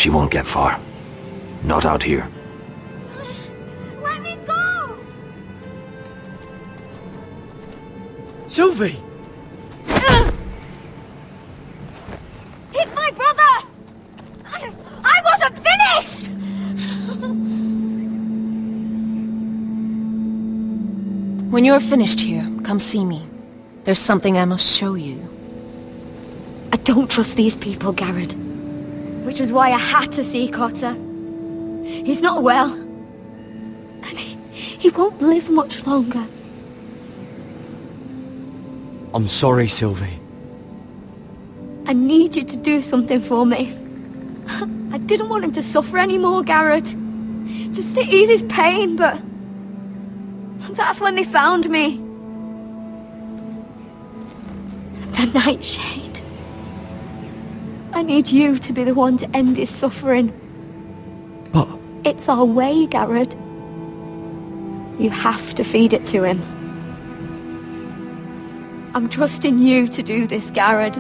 She won't get far. Not out here. Let me go! Sylvie! He's my brother! I wasn't finished! When you're finished here, come see me. There's something I must show you. I don't trust these people, Garrett. Which was why I had to see Cotter. He's not well. And he won't live much longer. I'm sorry, Sylvie. I need you to do something for me. I didn't want him to suffer anymore, Garrett. Just to ease his pain, but... that's when they found me. The Nightshade. I need you to be the one to end his suffering. But... it's our way, Garrett. You have to feed it to him. I'm trusting you to do this, Garrett.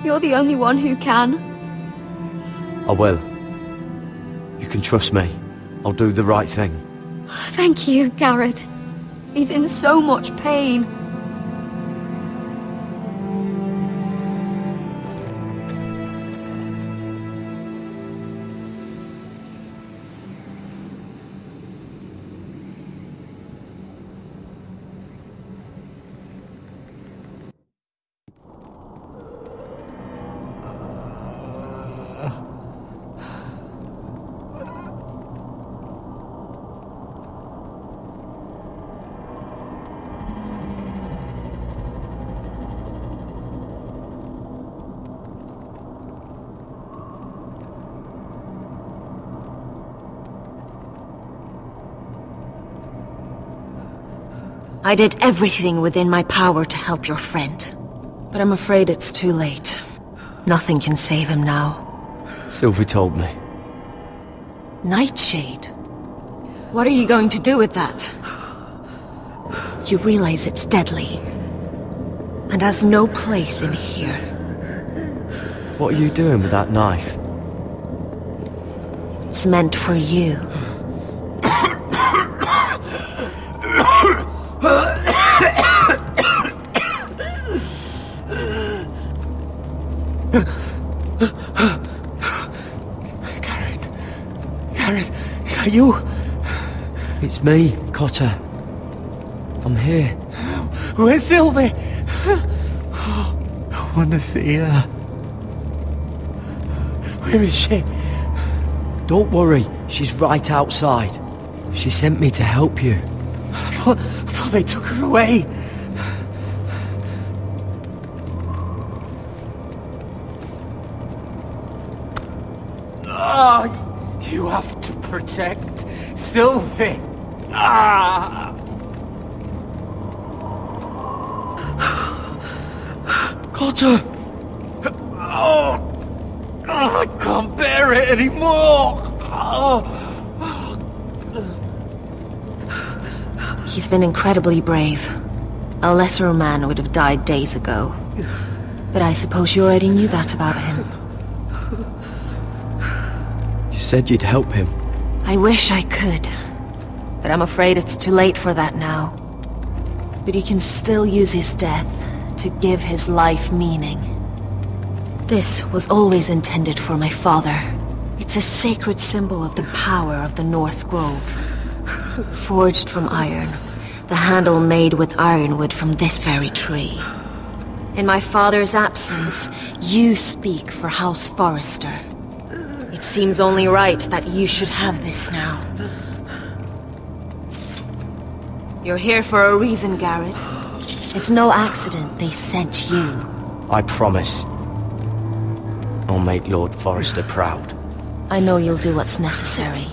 You're the only one who can. I will. You can trust me. I'll do the right thing. Thank you, Garrett. He's in so much pain. I did everything within my power to help your friend. But I'm afraid it's too late. Nothing can save him now. Sylvie told me. Nightshade? What are you going to do with that? You realize it's deadly. And has no place in here. What are you doing with that knife? It's meant for you. Garrett, is that you? It's me, Cotter. I'm here. Where's Sylvie? I want to see her. Where is she? Don't worry, she's right outside. She sent me to help you. I thought they took her away. You have to protect Sylvie. Cotter! I can't bear it anymore! He's been incredibly brave. A lesser man would have died days ago. But I suppose you already knew that about him. You said you'd help him. I wish I could. But I'm afraid it's too late for that now. But you can still use his death to give his life meaning. This was always intended for my father. It's a sacred symbol of the power of the North Grove. Forged from iron, the handle made with ironwood from this very tree. In my father's absence, you speak for House Forrester. It seems only right that you should have this now. You're here for a reason, Garrett. It's no accident they sent you. I promise. I'll make Lord Forrester proud. I know you'll do what's necessary.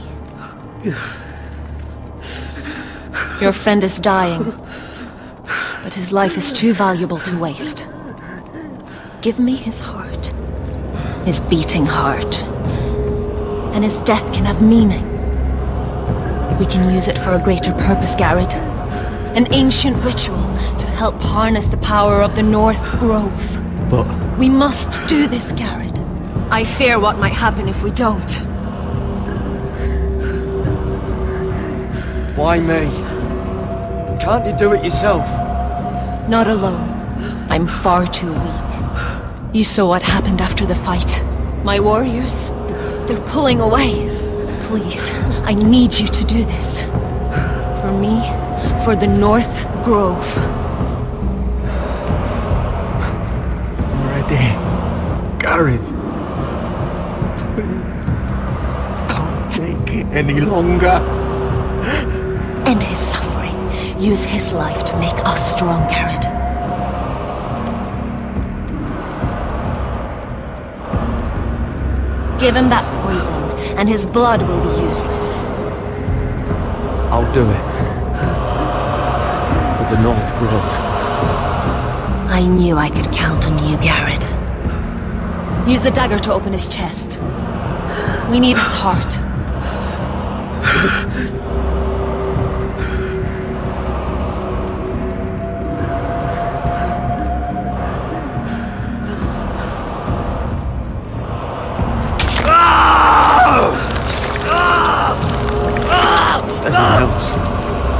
Your friend is dying, but his life is too valuable to waste. Give me his heart. His beating heart. And his death can have meaning. We can use it for a greater purpose, Garrett. An ancient ritual to help harness the power of the North Grove. But... we must do this, Garrett. I fear what might happen if we don't. Why me? Can't you do it yourself? Not alone. I'm far too weak. You saw what happened after the fight. My warriors, they're pulling away. Please, I need you to do this. For me, for the North Grove. I'm ready. Gareth. Please. Can't take it any longer. End his suffering. Use his life to make us strong, Garrett. Give him that poison, and his blood will be useless. I'll do it. For the North Grove. I knew I could count on you, Garrett. Use the dagger to open his chest. We need his heart.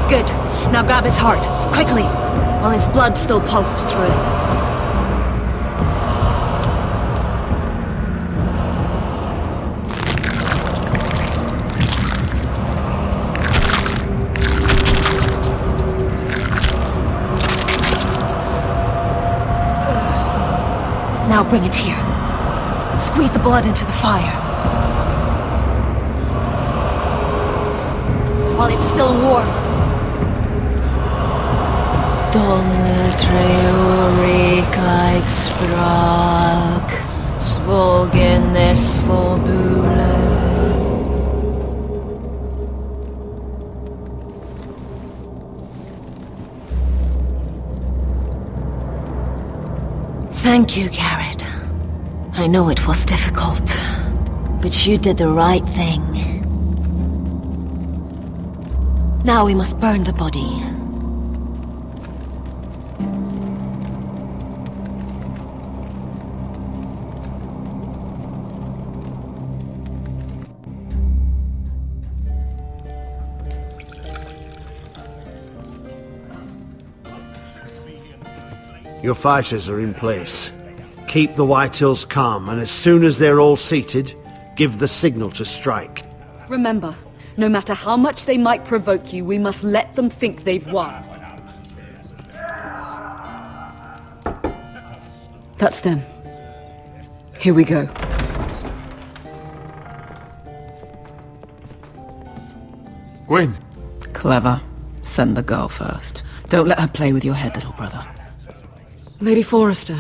Good. Now grab his heart, quickly, while his blood still pulses through it. Now bring it here. Squeeze the blood into the fire. While it's still warm. Donge treorikaik sprak, svogenes forbule. Thank you, Garrett. I know it was difficult, but you did the right thing. Now we must burn the body. Your fighters are in place. Keep the Whitehills calm, and as soon as they're all seated, give the signal to strike. Remember, no matter how much they might provoke you, we must let them think they've won. That's them. Here we go. Gwyn. Clever. Send the girl first. Don't let her play with your head, little brother. Lady Forrester.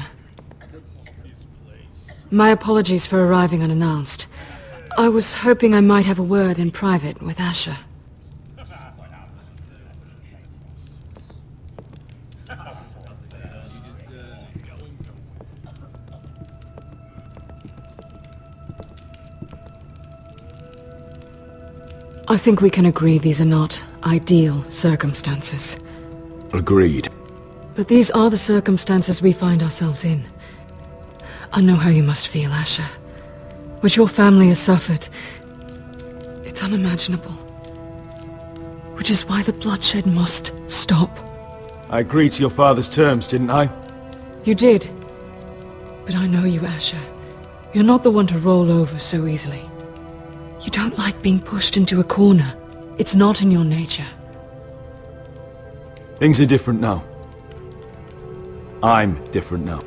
My apologies for arriving unannounced. I was hoping I might have a word in private with Asher. I think we can agree these are not ideal circumstances. Agreed. But these are the circumstances we find ourselves in. I know how you must feel, Asher. What your family has suffered, it's unimaginable. Which is why the bloodshed must stop. I agreed to your father's terms, didn't I? You did. But I know you, Asher. You're not the one to roll over so easily. You don't like being pushed into a corner. It's not in your nature. Things are different now. I'm different now.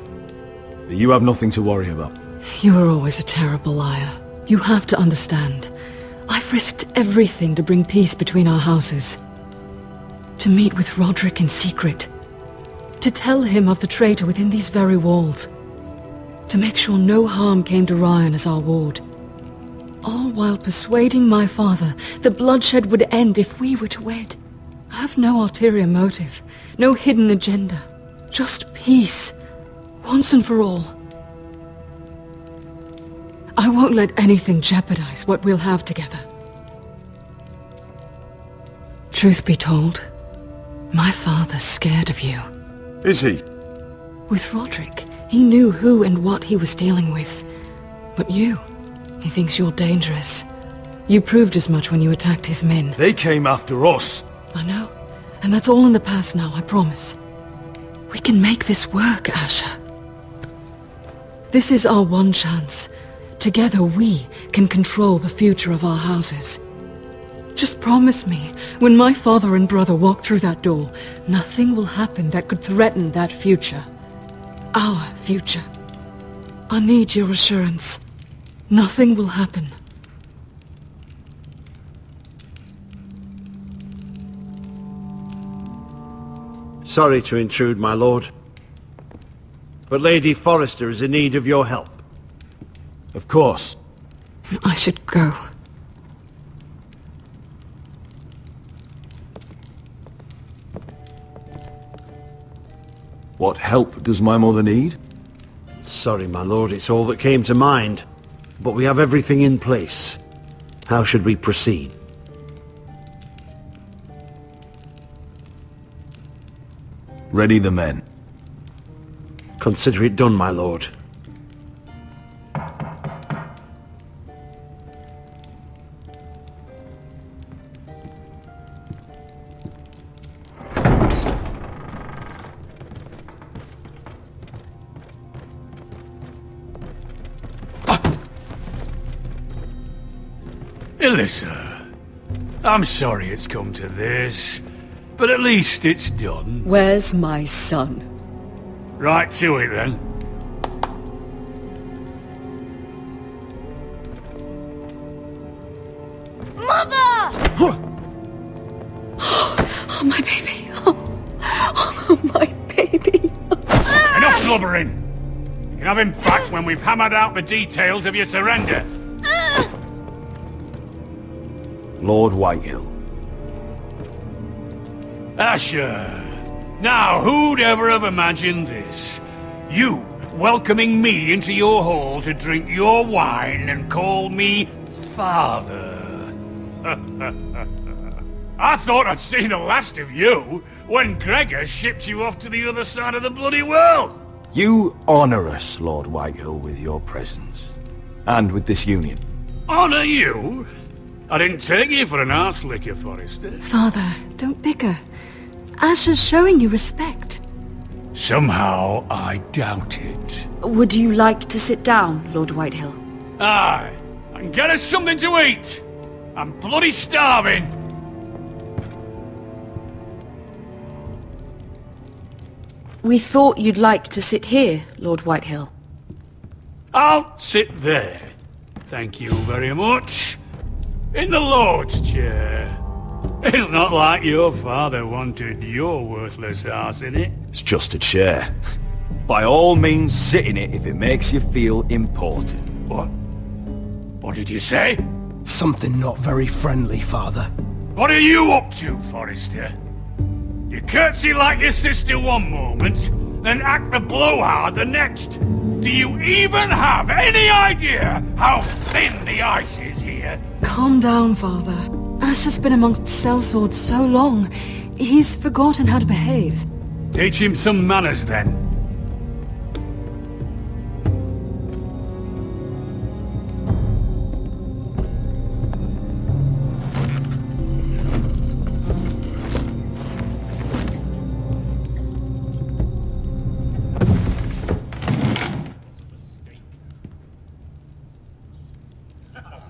But you have nothing to worry about. You were always a terrible liar. You have to understand. I've risked everything to bring peace between our houses. To meet with Roderick in secret. To tell him of the traitor within these very walls. To make sure no harm came to Ryan as our ward. All while persuading my father that bloodshed would end if we were to wed. I have no ulterior motive, no hidden agenda. Just peace, once and for all. I won't let anything jeopardize what we'll have together. Truth be told, my father's scared of you. Is he? With Roderick, he knew who and what he was dealing with. But you, he thinks you're dangerous. You proved as much when you attacked his men. They came after us. I know. And that's all in the past now, I promise. We can make this work, Asher. This is our one chance. Together we can control the future of our houses. Just promise me, when my father and brother walk through that door, nothing will happen that could threaten that future. Our future. I need your assurance. Nothing will happen. Sorry to intrude, my lord. But Lady Forrester is in need of your help. Of course. I should go. What help does my mother need? Sorry, my lord, it's all that came to mind. But we have everything in place. How should we proceed? Ready the men. Consider it done, my lord. Elissa, I'm sorry it's come to this, but at least it's done. Where's my son? Right to it then. Oh, my baby. Oh, my baby. Enough blubbering! You can have him back when we've hammered out the details of your surrender. Lord Whitehill. Asher! Now, who'd ever have imagined this? You welcoming me into your hall to drink your wine and call me father. I thought I'd seen the last of you when Gregor shipped you off to the other side of the bloody world. You honour us, Lord Whitehill, with your presence. And with this union. Honour you? I didn't take you for an arse licker, Forrester. Father, don't bicker. Asher's showing you respect. Somehow I doubt it. Would you like to sit down, Lord Whitehill? Aye, and get us something to eat. I'm bloody starving. We thought you'd like to sit here, Lord Whitehill. I'll sit there. Thank you very much. In the Lord's chair. It's not like your father wanted your worthless ass in it. It's just a chair. By all means, sit in it if it makes you feel important. What? What did you say? Something not very friendly, Father. What are you up to, Forrester? You curtsy like your sister one moment, then act the blowhard the next. Do you even have any idea how thin the ice is here? Calm down, Father. Asher's been amongst sellswords so long, he's forgotten how to behave. Teach him some manners, then.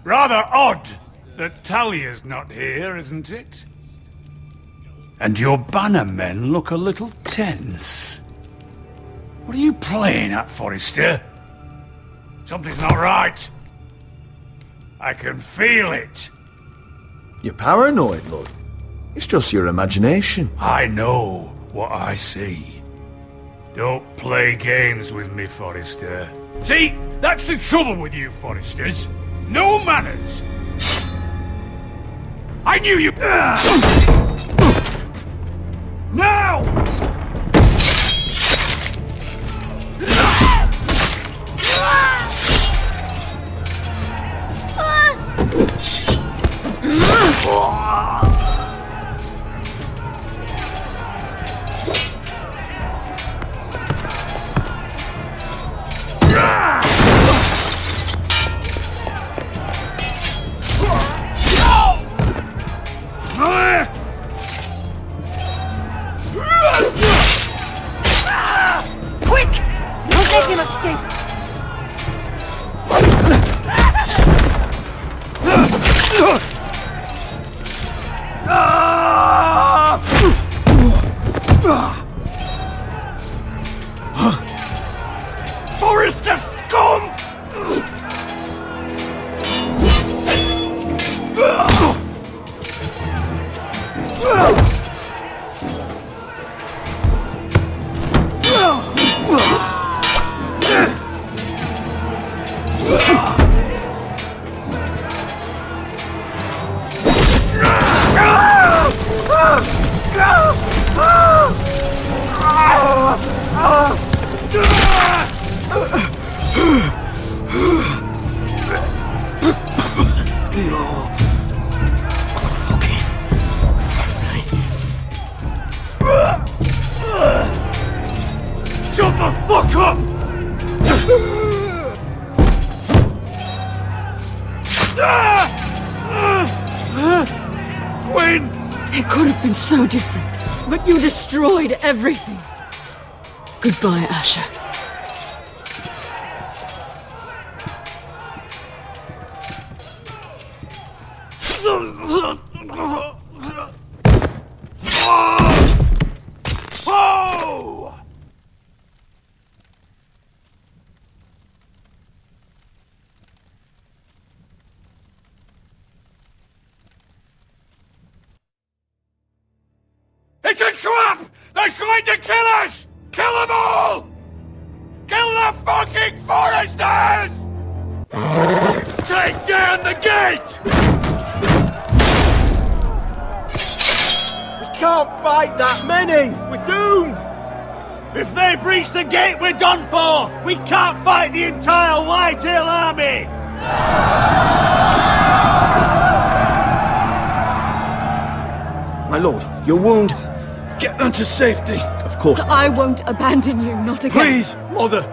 Rather odd that Talia's not here, isn't it? And your banner men look a little tense. What are you playing at, Forrester? Something's not right. I can feel it. You're paranoid, Lord. It's just your imagination. I know what I see. Don't play games with me, Forrester. See, that's the trouble with you, Forresters. No manners. I knew you... Now! Mr. Scum! Shut the fuck up! Quinn! It could have been so different, but you destroyed everything. Goodbye, Asher. Oh! It's a trap! They're trying to kill us! Kill them all! Kill the fucking foresters! Take down the gate! We can't fight that many! We're doomed! If they breach the gate, we're done for! We can't fight the entire Whitetail army! My lord, your wound. Get them to safety. Of course. I won't abandon you, not again. Please, mother.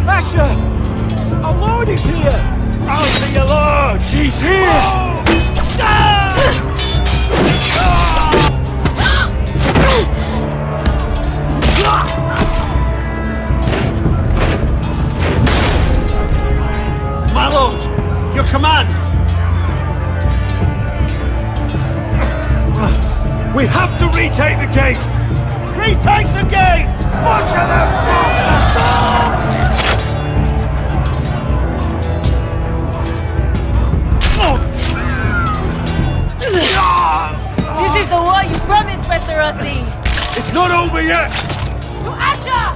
Asher! Our lord is here! I'll see your lord. He's here. My lord, your command! We have to retake the gate. Retake the gate! Watch out, those This is the war you promised, Petterosi! It's not over yet. To Asher!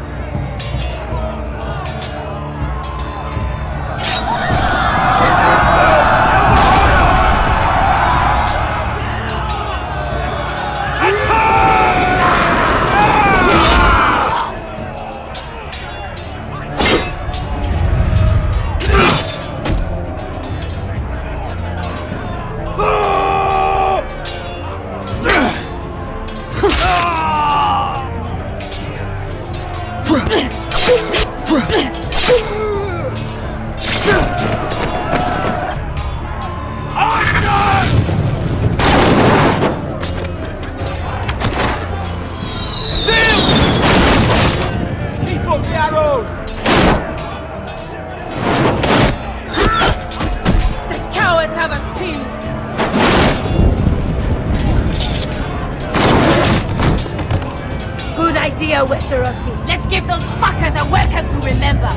Keep up the arrows! The cowards have us pinned! Good idea, Westerosi. Let's give those fuckers a welcome to remember!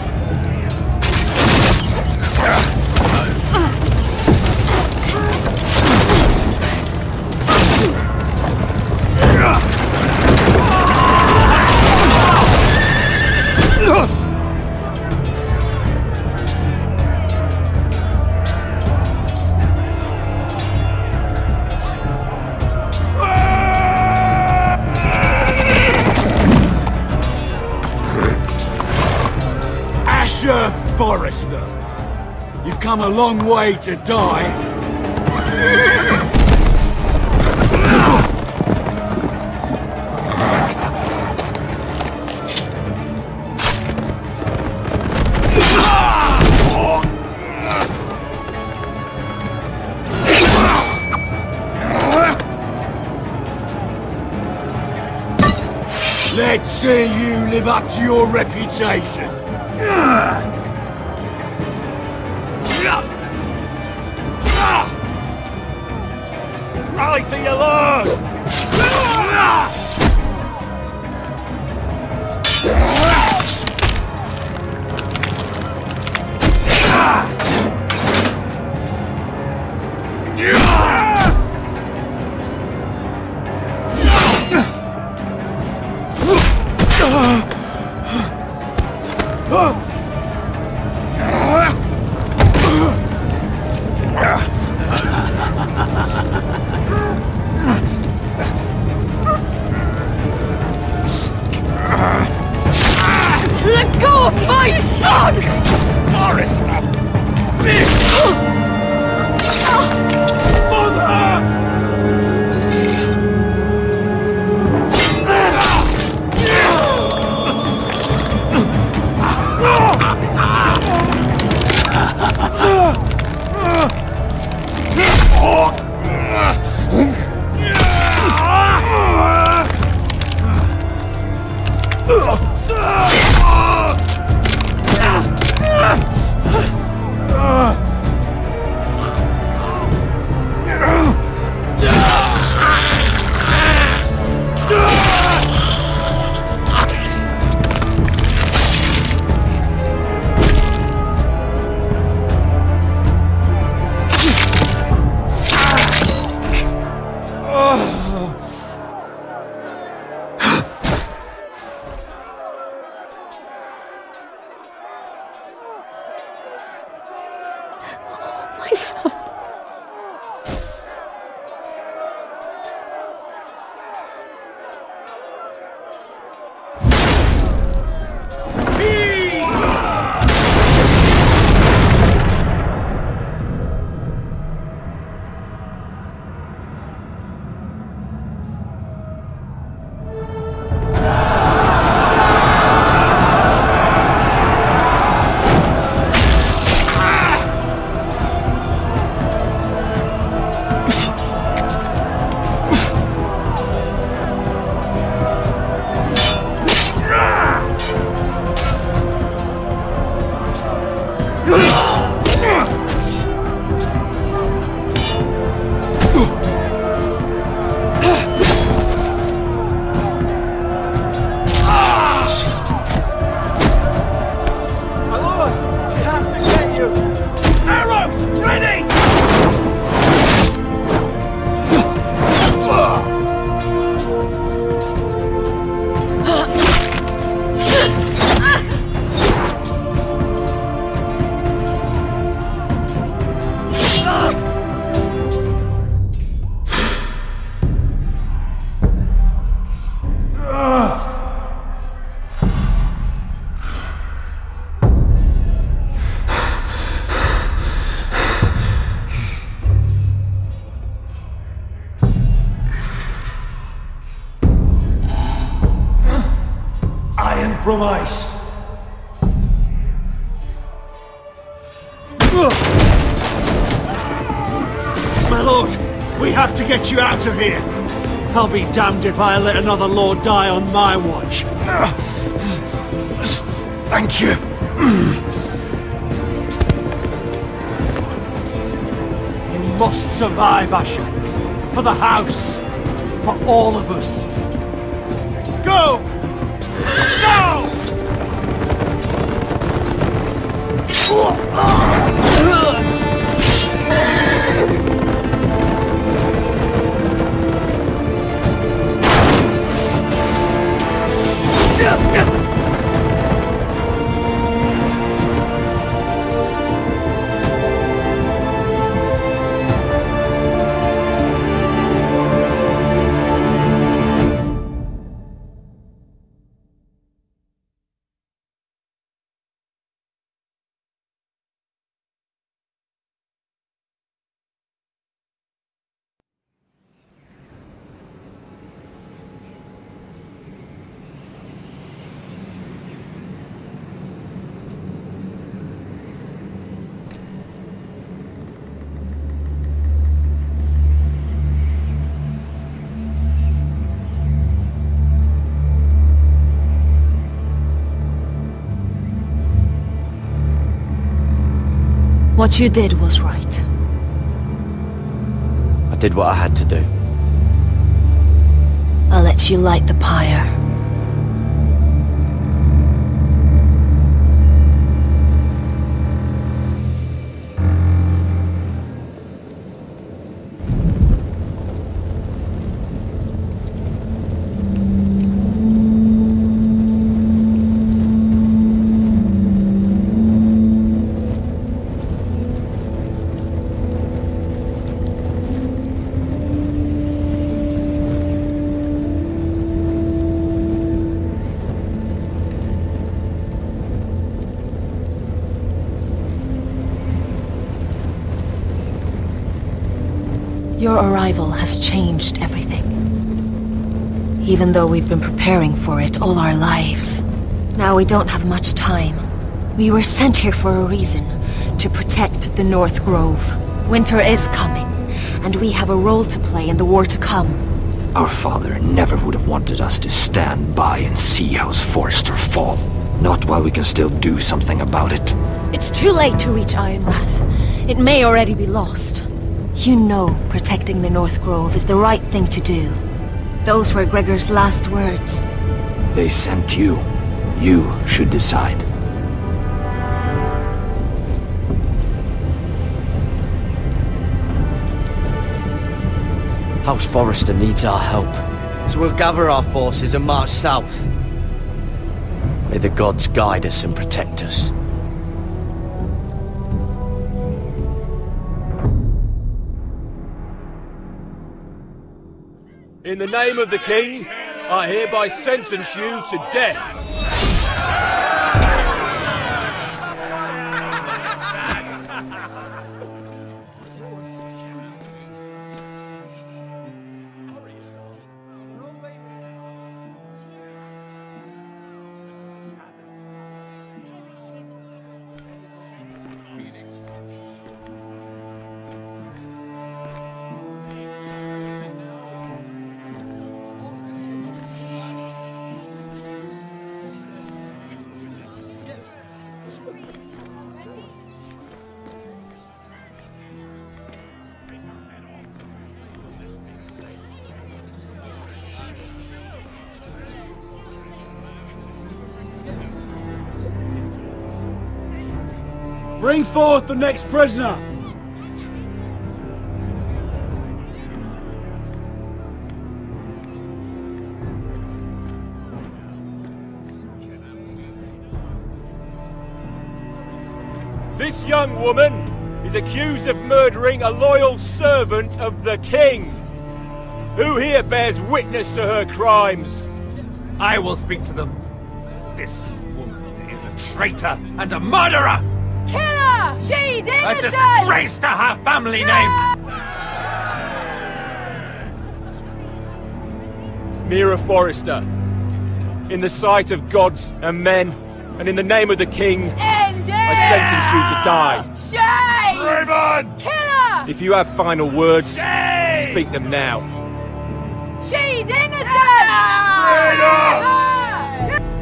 Asher Forrester, you've come a long way to die. Let's see you live up to your reputation. Rally to your lord! Let go of my son! Forrester! My son. From ice. My lord, we have to get you out of here. I'll be damned if I let another lord die on my watch. Thank you. You must survive, Asher. For the house. For all of us. Go! Go! What you did was right. I did what I had to do. I'll let you light the pyre. Your arrival has changed everything. Even though we've been preparing for it all our lives. Now we don't have much time. We were sent here for a reason. To protect the North Grove. Winter is coming, and we have a role to play in the war to come. Our father never would have wanted us to stand by and see House Forrester fall. Not while we can still do something about it. It's too late to reach Ironrath. It may already be lost. You know protecting the North Grove is the right thing to do. Those were Gregor's last words. They sent you. You should decide. House Forrester needs our help, so we'll gather our forces and march south. May the gods guide us and protect us. In the name of the King, I hereby sentence you to death. Bring forth the next prisoner! This young woman is accused of murdering a loyal servant of the King. Who here bears witness to her crimes? I will speak to them. This woman is a traitor and a murderer! Kill her! She's A innocent! disgrace to her family name! Mira Forrester, in the sight of gods and men, and in the name of the King, I sentence you to die. Shame! Raven! Kill her! If you have final words, Yay! speak them now. She's innocent!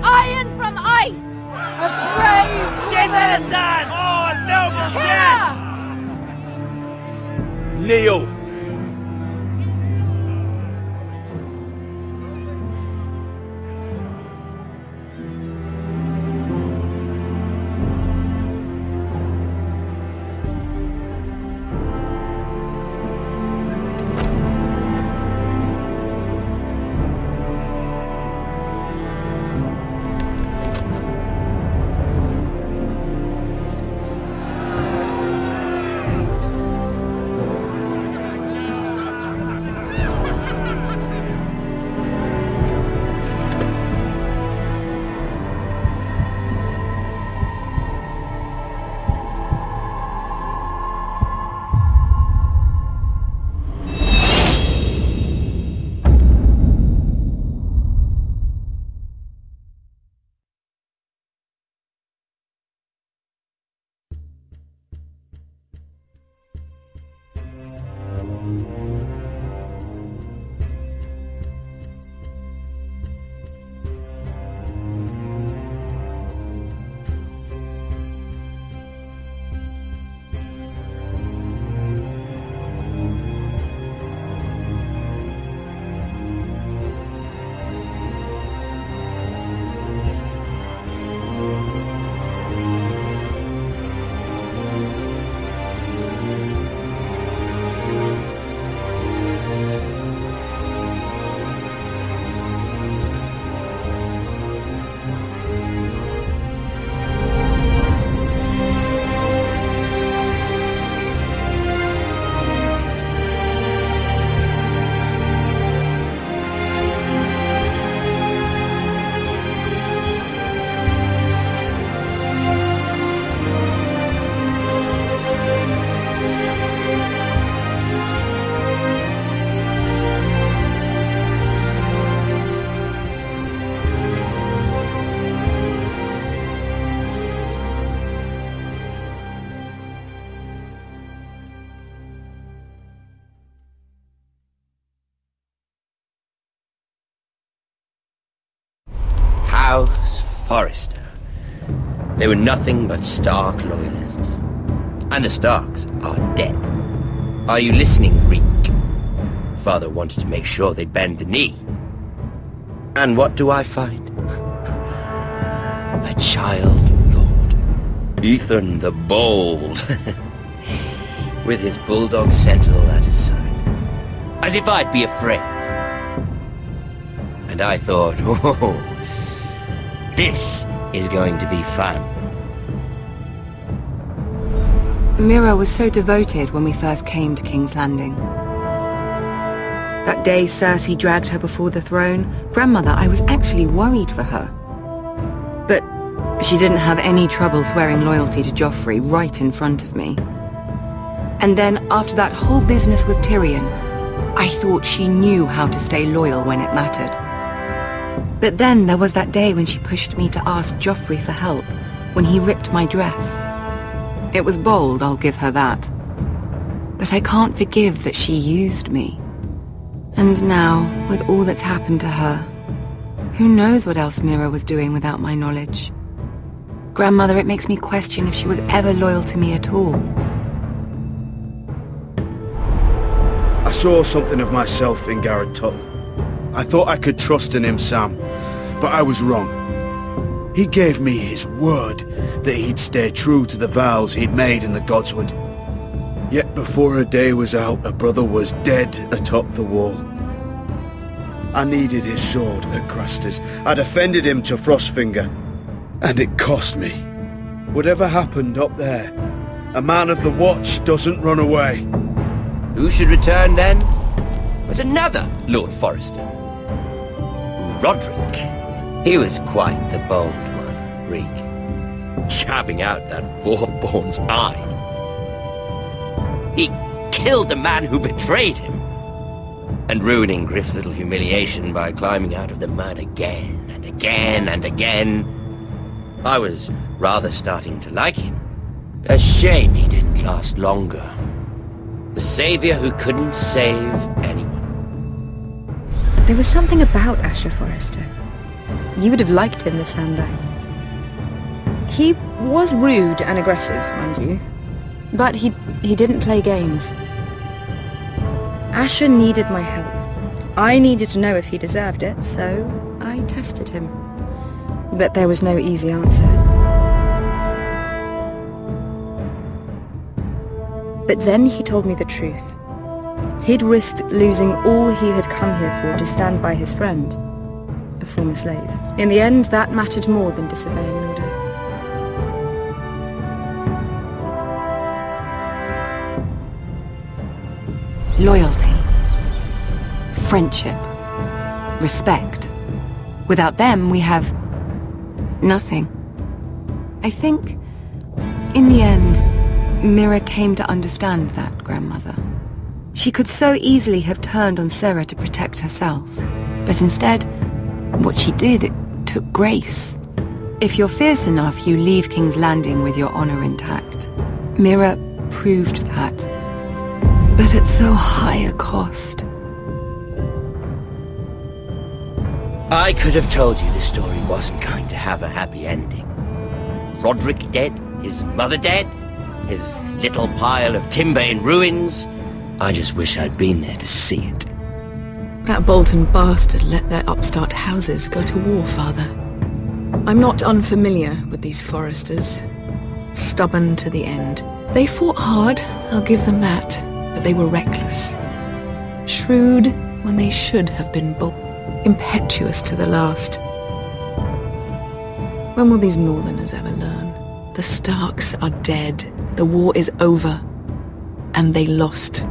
Iron from ice! A brave woman! Oh, noble Kill her! Kneel. House Forrester. They were nothing but Stark loyalists. And the Starks are dead. Are you listening, Reek? Father wanted to make sure they'd bend the knee. And what do I find? A child lord. Ethan the Bold. With his bulldog sentinel at his side. As if I'd be afraid. And I thought, oh, this is going to be fun. Mira was so devoted when we first came to King's Landing. That day Cersei dragged her before the throne, Grandmother, I was actually worried for her. But she didn't have any trouble swearing loyalty to Joffrey right in front of me. And then, after that whole business with Tyrion, I thought she knew how to stay loyal when it mattered. But then there was that day when she pushed me to ask Joffrey for help, when he ripped my dress. It was bold, I'll give her that. But I can't forgive that she used me. And now, with all that's happened to her, who knows what else Mira was doing without my knowledge? Grandmother, it makes me question if she was ever loyal to me at all. I saw something of myself in Garrett Tuttle. I thought I could trust in him, Sam, but I was wrong. He gave me his word that he'd stay true to the vows he'd made in the Godswood. Yet before a day was out, a brother was dead atop the wall. I needed his sword at Craster's. I'd offended him to Frostfinger, and it cost me. Whatever happened up there, a man of the Watch doesn't run away. Who should return then? But another Lord Forrester. Roderick. He was quite the bold one, Reek. Jabbing out that fourth-born's eye. He killed the man who betrayed him. And ruining Griff's little humiliation by climbing out of the mud again and again and again. I was rather starting to like him. A shame he didn't last longer. The savior who couldn't save anyone. There was something about Asher Forrester. You would have liked him, Miss Sandine. He was rude and aggressive, mind you. But he didn't play games. Asher needed my help. I needed to know if he deserved it, so I tested him. But there was no easy answer. But then he told me the truth. He'd risked losing all he had come here for to stand by his friend, a former slave. In the end, that mattered more than disobeying an order. Loyalty. Friendship. Respect. Without them, we have nothing. I think, in the end, Mira came to understand that, Grandmother. She could so easily have turned on Serra to protect herself. But instead, what she did, it took grace. If you're fierce enough, you leave King's Landing with your honor intact. Mira proved that. But at so high a cost. I could have told you this story wasn't going to have a happy ending. Roderick dead, his mother dead, his little pile of timber in ruins. I just wish I'd been there to see it. That Bolton bastard let their upstart houses go to war, Father. I'm not unfamiliar with these Forresters. Stubborn to the end. They fought hard, I'll give them that, but they were reckless. Shrewd when they should have been bold. Impetuous to the last. When will these Northerners ever learn? The Starks are dead. The war is over. And they lost.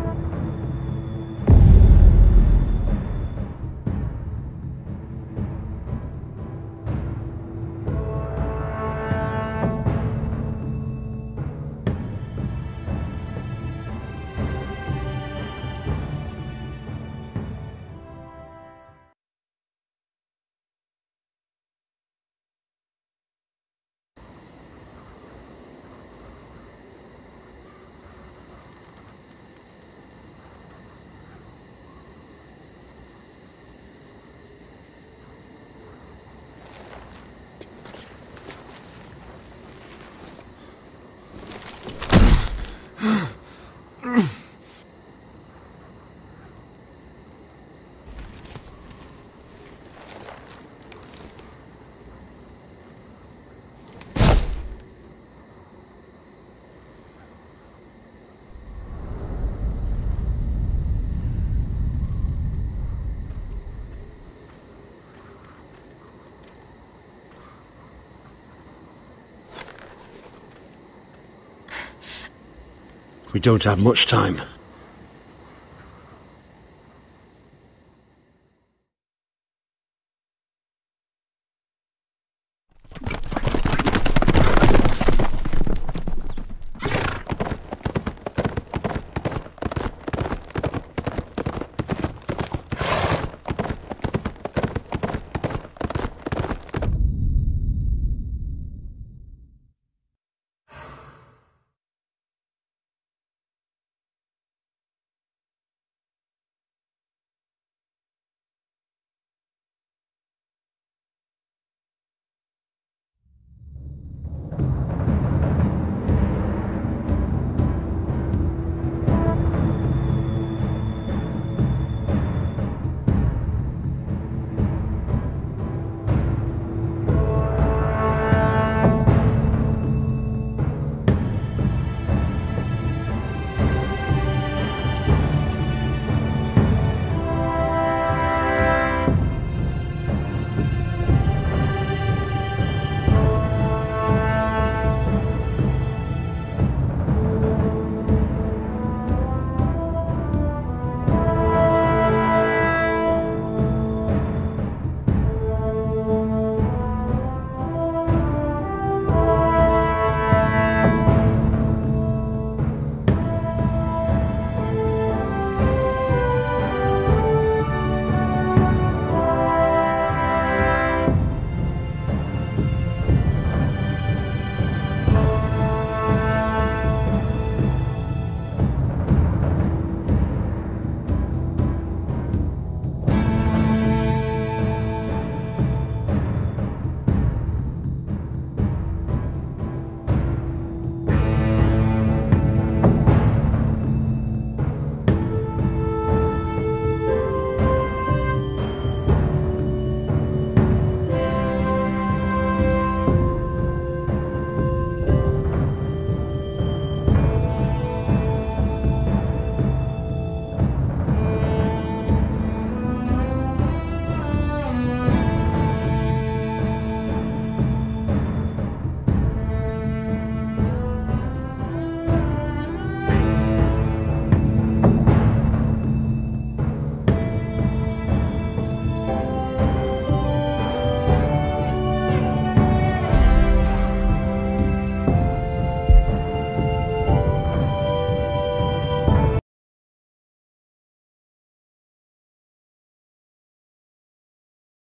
We don't have much time.